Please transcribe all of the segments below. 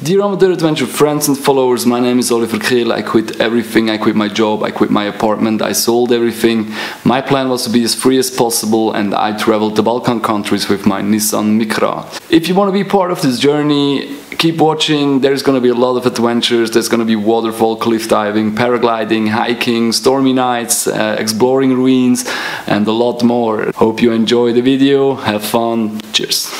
Dear Amateur Adventure friends and followers, my name is Oliver Kehl. I quit everything. I quit my job, I quit my apartment, I sold everything. My plan was to be as free as possible, and I traveled the Balkan countries with my Nissan Micra. If you want to be part of this journey, keep watching. There's going to be a lot of adventures. There's going to be waterfall, cliff diving, paragliding, hiking, stormy nights, exploring ruins, and a lot more. Hope you enjoy the video. Have fun. Cheers.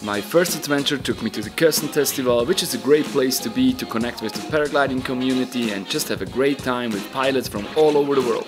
My first adventure took me to the Kösen Festival, which is a great place to be to connect with the paragliding community and just have a great time with pilots from all over the world.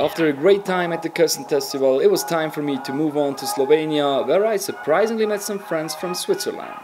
After a great time at the Kösen Festival, it was time for me to move on to Slovenia, where I surprisingly met some friends from Switzerland.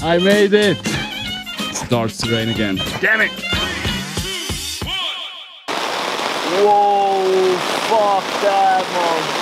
I made it! It starts to rain again. Damn it! Whoa, fuck that, man.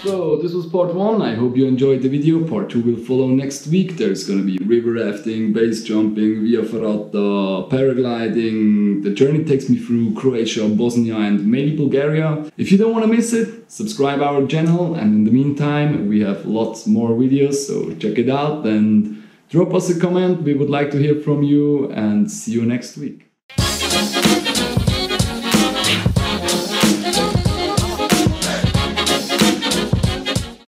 So this was part 1, I hope you enjoyed the video. Part 2 will follow next week. There's gonna be river rafting, base jumping, Via Ferrata, paragliding. The journey takes me through Croatia, Bosnia and maybe Bulgaria. If you don't want to miss it, subscribe our channel, and in the meantime we have lots more videos, so check it out and drop us a comment. We would like to hear from you, and see you next week.